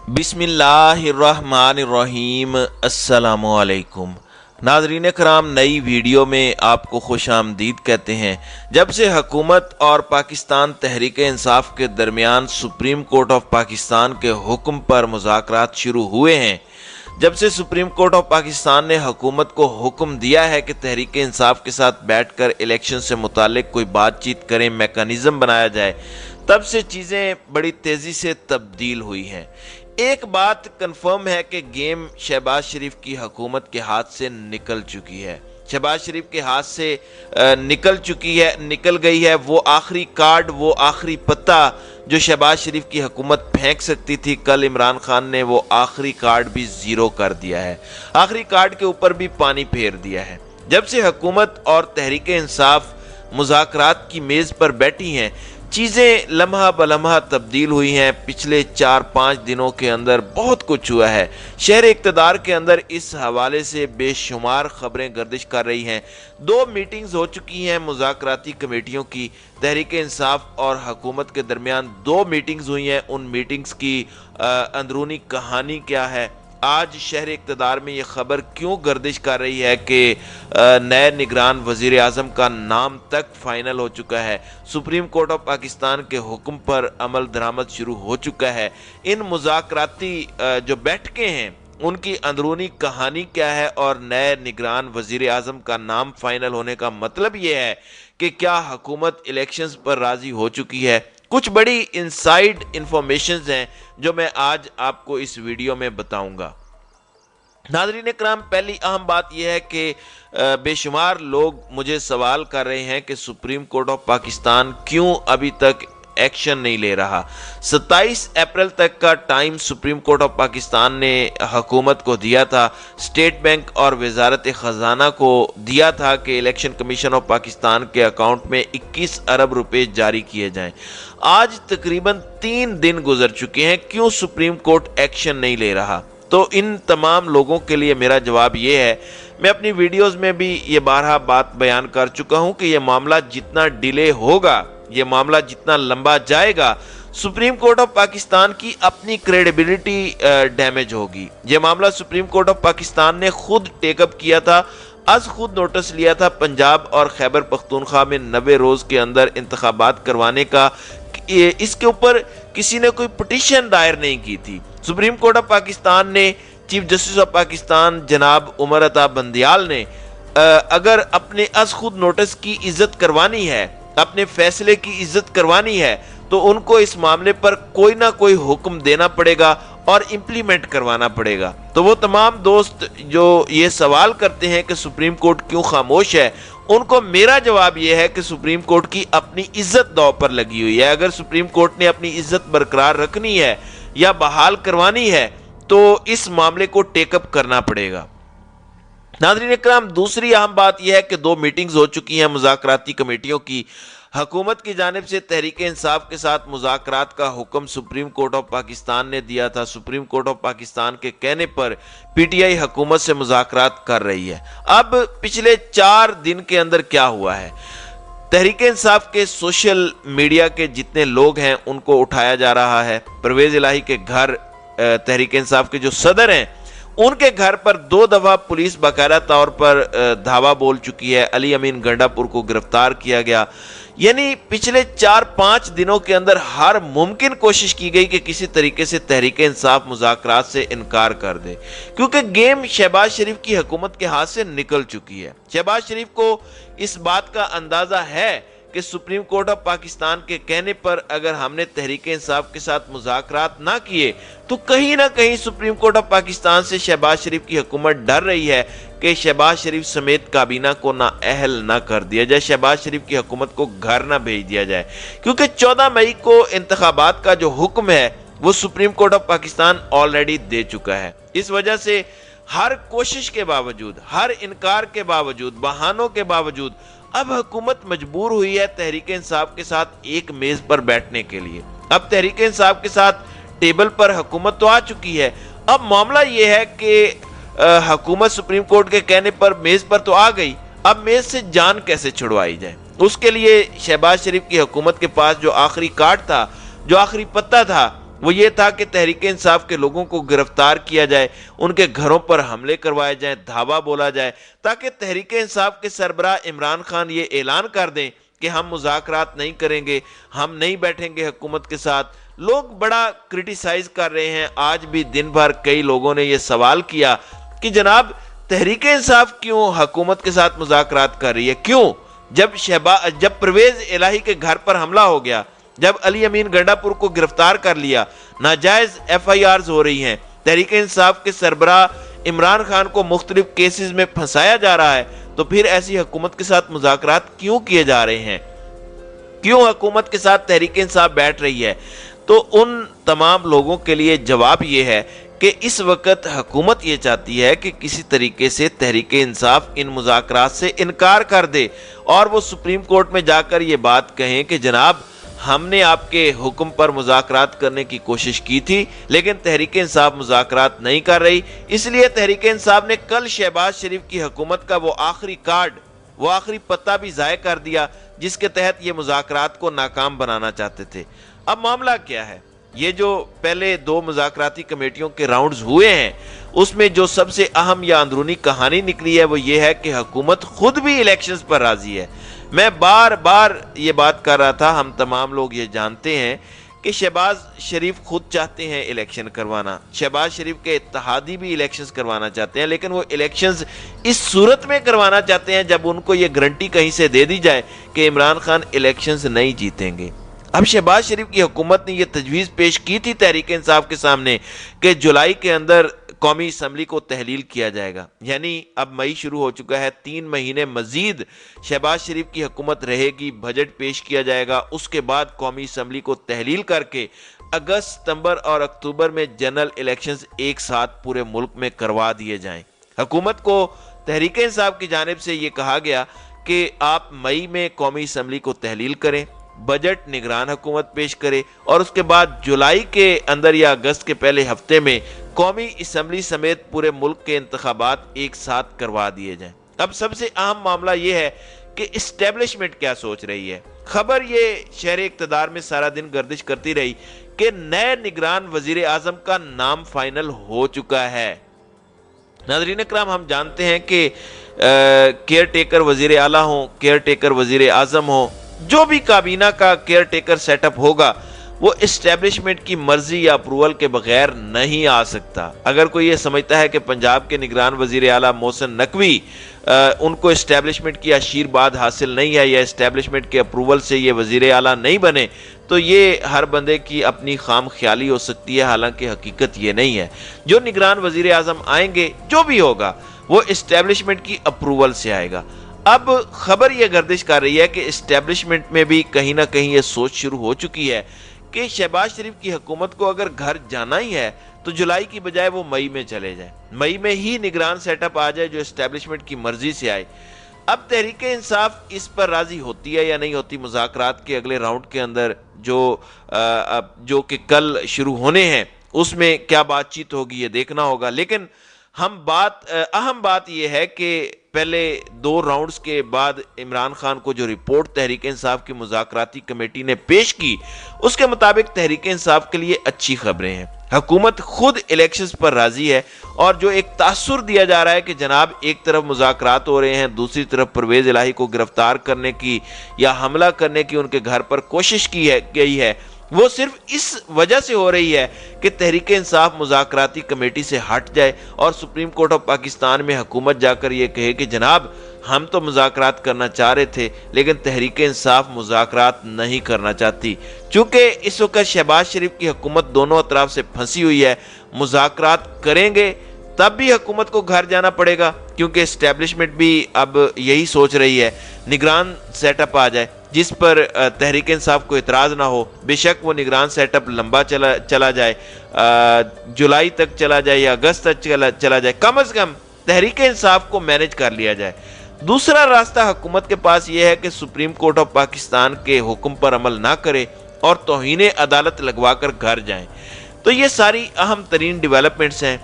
बिस्मिल्लाहिर्रहमानिर्रहीम। अस्सलामुअलैकुम नाज़रीन कराम, नई वीडियो में आपको खुश आमदीद कहते हैं। जब से हुकूमत और पाकिस्तान तहरीक इंसाफ के दरमियान सुप्रीम कोर्ट ऑफ पाकिस्तान के हुक्म पर मुज़ाकरात शुरू हुए हैं, जब से सुप्रीम कोर्ट ऑफ पाकिस्तान ने हुकूमत को हुक्म दिया है कि तहरीक इंसाफ के साथ बैठकर इलेक्शन से मुतालिक कोई बातचीत करें, मैकेनिज़्म बनाया जाए, तब से चीज़ें बड़ी तेज़ी से तब्दील हुई हैं। एक बात कंफर्म है कि गेम शहबाज शरीफ की हुकूमत के हाथ से निकल चुकी है। शहबाज शरीफ के हाथ से निकल गई है वो आखिरी कार्ड, वो आखिरी पत्ता जो शहबाज शरीफ की हुकूमत फेंक सकती थी। कल इमरान खान ने वो आखिरी कार्ड भी ज़ीरो कर दिया है, आखिरी कार्ड के ऊपर भी पानी फेर दिया है। जब से हुकूमत और तहरीक इंसाफ मुज़ाकरात की मेज़ पर बैठी हैं, चीज़ें लम्हा बलम्हा तब्दील हुई हैं। पिछले 4-5 दिनों के अंदर बहुत कुछ हुआ है। शहर इक़्तिदार के अंदर इस हवाले से बेशुमार खबरें गर्दिश कर रही हैं। 2 मीटिंग्स हो चुकी हैं मुज़ाकराती कमेटियों की। तहरीक इंसाफ और हुकूमत के दरमियान 2 मीटिंग्स हुई हैं। उन मीटिंग्स की अंदरूनी कहानी क्या है, आज शहर इक़्तिदार में ये खबर क्यों गर्दिश कर रही है कि नए निगरान वज़ीर आज़म का नाम तक फाइनल हो चुका है, सुप्रीम कोर्ट ऑफ पाकिस्तान के हुक्म पर अमल दरामद शुरू हो चुका है। इन मुज़ाकराती जो बैठकें हैं उनकी अंदरूनी कहानी क्या है, और नए निगरान वज़ीर आज़म का नाम फाइनल होने का मतलब ये है कि क्या हुकूमत इलेक्शंस पर राज़ी हो चुकी है। कुछ बड़ी इनसाइड इंफॉर्मेशंस हैं जो मैं आज आपको इस वीडियो में बताऊंगा। नाज़रीन इकराम, पहली अहम बात यह है कि बेशुमार लोग मुझे सवाल कर रहे हैं कि सुप्रीम कोर्ट ऑफ पाकिस्तान क्यों अभी तक एक्शन नहीं ले रहा। 27 अप्रैल तक का time supreme court of Pakistan ने हुकूमत को दिया था, स्टेट बैंक और वजारत ख़जाना को दिया था कि इलेक्शन कमीशन ऑफ पाकिस्तान के अकाउंट में 21 अरब रुपए जारी किए जाएं। आज तकरीबन 3 दिन गुजर चुके हैं, क्यों सुप्रीम कोर्ट एक्शन नहीं ले रहा? तो इन तमाम लोगों के लिए मेरा जवाब ये है, मैं अपनी वीडियोस में भी ये बारहा बात बयान कर चुका हूं कि ये मामला जितना डिले होगा, ये मामला जितना लंबा जाएगा, सुप्रीम कोर्ट ऑफ पाकिस्तान की अपनी क्रेडिबिलिटी डैमेज होगी। ये मामला सुप्रीम कोर्ट ऑफ पाकिस्तान ने खुद टेकअप किया था, आज खुद नोटिस लिया था पंजाब और खैबर पख्तूनख्वा में 90 रोज़ के अंदर इंतखाबात करवाने का। इसके ऊपर किसी ने कोई पिटीशन दायर नहीं की थी। सुप्रीम कोर्ट ऑफ पाकिस्तान ने, चीफ जस्टिस ऑफ पाकिस्तान जनाब उमर अता बंदियाल ने अगर अपने आज खुद नोटिस की इज्जत करवानी है, अपने फैसले की इज्जत करवानी है, तो उनको इस मामले पर कोई ना कोई हुक्म देना पड़ेगा और इम्प्लीमेंट करवाना पड़ेगा। तो वो तमाम दोस्त जो ये सवाल करते हैं कि सुप्रीम कोर्ट क्यों खामोश है, उनको मेरा जवाब यह है कि सुप्रीम कोर्ट की अपनी इज्जत दांव पर लगी हुई है। अगर सुप्रीम कोर्ट ने अपनी इज्जत बरकरार रखनी है या बहाल करवानी है तो इस मामले को टेकअप करना पड़ेगा। नाज़रीन इकराम, दूसरी अहम बात यह है कि 2 मीटिंग्स हो चुकी हैं मुज़ाकराती कमेटियों की। हुकूमत की जानिब से तहरीक इंसाफ के साथ मुज़ाकरात का हुक्म सुप्रीम कोर्ट ऑफ पाकिस्तान ने दिया था। सुप्रीम कोर्ट ऑफ पाकिस्तान के कहने पर पीटीआई हुकूमत से मुज़ाकरात कर रही है। अब पिछले 4 दिन के अंदर क्या हुआ है, तहरीक इंसाफ के सोशल मीडिया के जितने लोग हैं उनको उठाया जा रहा है। परवेज़ इलाही के घर, तहरीक इंसाफ के जो सदर हैं, उनके घर पर 2 दफा पुलिस बाकायदा तौर पर धावा बोल चुकी है। अली अमीन गंडापुर को गिरफ्तार किया गया। यानी पिछले 4-5 दिनों के अंदर हर मुमकिन कोशिश की गई कि किसी तरीके से तहरीक इंसाफ मुज़ाकरात से इनकार कर दे, क्योंकि गेम शहबाज शरीफ की हुकूमत के हाथ से निकल चुकी है। शहबाज शरीफ को इस बात का अंदाजा है कि सुप्रीम कोर्ट ऑफ पाकिस्तान के कहने पर अगर हमने तहरीक इंसाफ के साथ मुज़ाकरात ना किए तो कहीं ना कहीं सुप्रीम कोर्ट ऑफ पाकिस्तान से शहबाज शरीफ की हुकूमत डर रही है कि शहबाज शरीफ समेत काबीना को ना अहल ना कर दिया जाए, शहबाज शरीफ की हुकूमत को घर ना भेज दिया जाए। क्योंकि 14 मई को इंतखाबात का जो हुक्म है वो supreme court of Pakistan already दे चुका है। इस वजह से हर कोशिश के बावजूद, हर इनकार के बावजूद, बहानों के बावजूद अब हुकूमत मजबूर हुई है तहरीक इंसाफ के साथ एक मेज पर बैठने के लिए। अब तहरीक इंसाफ के साथ टेबल पर हुकूमत तो आ चुकी है। अब मामला यह है कि हुकूमत सुप्रीम कोर्ट के कहने पर मेज पर तो आ गई, अब मेज से जान कैसे छुड़वाई जाए। उसके लिए शहबाज शरीफ की हुकूमत के पास जो आखिरी कार्ड था, जो आखिरी पत्ता था, وہ یہ تھا کہ تحریک انصاف کے لوگوں کو گرفتار کیا جائے، ان کے گھروں پر حملے کروائے جائیں، دھاوا بولا جائے، تاکہ تحریک انصاف کے سربراہ عمران خان یہ اعلان کر دیں کہ ہم مذاکرات نہیں کریں گے، ہم نہیں بیٹھیں گے حکومت کے ساتھ۔ لوگ بڑا کرٹیسائز کر رہے ہیں، آج بھی دن بھر کئی لوگوں نے یہ سوال کیا کہ جناب تحریک انصاف کیوں حکومت کے ساتھ مذاکرات کر رہی ہے؟ کیوں؟ جب پرویز الہی کے گھر پر حملہ ہو گیا، جب علی امین گنڈا پور کو گرفتار کر لیا، ناجائز ایف آئی آرز ہو رہی ہیں، تحریک انصاف کے سربراہ عمران خان کو مختلف کیسز میں پھنسایا جا رہا ہے، تو پھر ایسی حکومت کے ساتھ مذاکرات کیوں کیے جا رہے ہیں؟ کیوں حکومت کے ساتھ تحریک انصاف بیٹھ رہی ہے؟ تو ان تمام لوگوں کے لیے جواب یہ ہے کہ اس وقت حکومت یہ چاہتی ہے کہ کسی طریقے سے تحریک انصاف ان مذاکرات سے انکار کر دے اور وہ سپریم کورٹ میں جا کر یہ بات کہیں کہ جناب ہم نے آپ کے حکم پر مذاکرات کرنے کی کوشش کی تھی، لیکن تحریک انصاف مذاکرات نہیں کر رہی، اس لیے تحریک انصاف نے کل شہباز شریف کی حکومت کا وہ آخری کارڈ، وہ آخری پتہ بھی ضائع کر دیا جس کے تحت یہ مذاکرات کو ناکام بنانا چاہتے تھے۔ اب معاملہ کیا ہے؟ یہ جو پہلے 2 مذاکراتی کمیٹیوں کے راؤنڈز ہوئے ہیں، اس میں جو سب سے اہم یا اندرونی کہانی نکلی ہے وہ یہ ہے کہ حکومت خود بھی الیکشنز پر راضی ہے۔ میں بار بار یہ بات کر رہا تھا، ہم تمام لوگ یہ جانتے ہیں کہ شہباز شریف خود چاہتے ہیں الیکشن کروانا، شہباز شریف کے اتحادی بھی الیکشنز کروانا چاہتے ہیں، لیکن وہ الیکشنز اس صورت میں کروانا چاہتے ہیں جب ان کو یہ گارنٹی کہیں سے دے دی جائے کہ عمران خان الیکشنز نہیں جیتیں گے۔ اب شہباز شریف کی حکومت نے یہ تجویز پیش کی تھی تحریک انصاف کے سامنے کہ جولائی کے اندر قومی اسمبلی کو تحلیل کیا جائے گا، یعنی اب مئی شروع ہو چکا ہے، 3 مہینے مزید شہباز شریف کی حکومت رہے گی، بجٹ پیش کیا جائے گا، اس کے بعد قومی اسمبلی کو تحلیل کر کے اگست، ستمبر اور اکتوبر میں جنرل الیکشنز ایک ساتھ پورے ملک میں کروا دیے جائیں۔ حکومت کو تحریک انصاف کی جانب سے یہ کہا گیا کہ آپ مئی میں قومی اسمبلی کو تحلیل کریں، بجٹ نگران حکومت پیش کرے اور اس کے بعد جولائی کے اندر یا اگست کے پہلے ہفتے میں قومی اسمبلی سمیت پورے ملک کے انتخابات ایک ساتھ کروا دیے جائیں۔ اب سب سے اہم معاملہ یہ ہے کہ اسٹیبلشمنٹ کیا سوچ رہی ہے۔ خبر یہ شہر اقتدار میں سارا دن گردش کرتی رہی کہ نئے نگران وزیر اعظم کا نام فائنل ہو چکا ہے۔ ناظرین اکرام، ہم جانتے ہیں کہ کیئر ٹیکر وزیر اعلیٰ ہوں، کیئر ٹیکر وزیر اعظم ہوں، جو بھی کابینہ کا کیئر ٹیکر سیٹ اپ ہوگا وہ اسٹیبلشمنٹ کی مرضی یا اپروول کے بغیر نہیں آ سکتا۔ اگر کوئی یہ سمجھتا ہے کہ پنجاب کے نگران وزیر اعلیٰ محسن نقوی ان کو اسٹیبلشمنٹ کی آشیرواد حاصل نہیں ہے یا اسٹیبلشمنٹ کے اپروول سے یہ وزیر اعلیٰ نہیں بنے، تو یہ ہر بندے کی اپنی خام خیالی ہو سکتی ہے، حالانکہ حقیقت یہ نہیں ہے۔ جو نگران وزیر اعظم آئیں گے، جو بھی ہوگا، وہ اسٹیبلشمنٹ کی اپروول سے آئے گا۔ اب خبر یہ گردش کر رہی ہے کہ اسٹیبلشمنٹ میں بھی کہیں نہ کہیں یہ سوچ شروع ہو چکی ہے کہ شہباز شریف کی حکومت کو اگر گھر جانا ہی ہے تو جولائی کی بجائے وہ مئی میں چلے جائیں، مئی میں ہی نگران سیٹ اپ آ جائے جو اسٹیبلشمنٹ کی مرضی سے آئے۔ اب تحریک انصاف اس پر راضی ہوتی ہے یا نہیں ہوتی مذاکرات کے اگلے راؤنڈ کے اندر جو کہ کل شروع ہونے ہیں، اس میں کیا بات چیت ہوگی یہ دیکھنا ہوگا۔ لیکن اہم بات یہ ہے کہ پہلے 2 راؤنڈز کے بعد عمران خان کو جو رپورٹ تحریک انصاف کی مذاکراتی کمیٹی نے پیش کی، اس کے مطابق تحریک انصاف کے لیے اچھی خبریں ہیں۔ حکومت خود الیکشنز پر راضی ہے، اور جو ایک تاثر دیا جا رہا ہے کہ جناب ایک طرف مذاکرات ہو رہے ہیں، دوسری طرف پرویز الہی کو گرفتار کرنے کی یا حملہ کرنے کی ان کے گھر پر کوشش کی گئی ہے، وہ صرف اس وجہ سے ہو رہی ہے کہ تحریک انصاف مذاکراتی کمیٹی سے ہٹ جائے اور سپریم کورٹ آف پاکستان میں حکومت جا کر یہ کہے کہ جناب ہم تو مذاکرات کرنا چاہ رہے تھے لیکن تحریک انصاف مذاکرات نہیں کرنا چاہتی۔ چونکہ اس وقت شہباز شریف کی حکومت دونوں اطراف سے پھنسی ہوئی ہے، مذاکرات کریں گے تب بھی حکومت کو گھر جانا پڑے گا، کیونکہ اسٹیبلشمنٹ بھی اب یہی سوچ رہی ہے نگران سیٹ اپ آ جائے جس پر تحریک انصاف کو اعتراض نہ ہو۔ بے شک وہ نگران سیٹ اپ لمبا چلا جائے، جولائی تک چلا جائے یا اگست تک چلا جائے، کم از کم تحریک انصاف کو مینج کر لیا جائے۔ دوسرا راستہ حکومت کے پاس یہ ہے کہ سپریم کورٹ آف پاکستان کے حکم پر عمل نہ کرے اور توہین عدالت لگوا کر گھر جائیں۔ تو یہ ساری اہم ترین ڈیولپمنٹس ہیں۔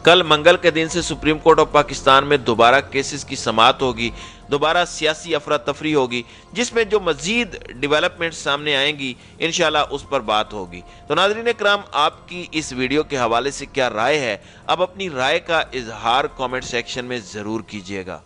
कल मंगल के दिन से सुप्रीम कोर्ट ऑफ पाकिस्तान में दोबारा केसेस की समाअत होगी, दोबारा सियासी अफरा तफरी होगी, जिसमें जो मजीद डेवलपमेंट सामने आएंगी इंशाल्लाह उस पर बात होगी। तो नाज़रीन इकराम, आपकी इस वीडियो के हवाले से क्या राय है? अब अपनी राय का इजहार कमेंट सेक्शन में ज़रूर कीजिएगा।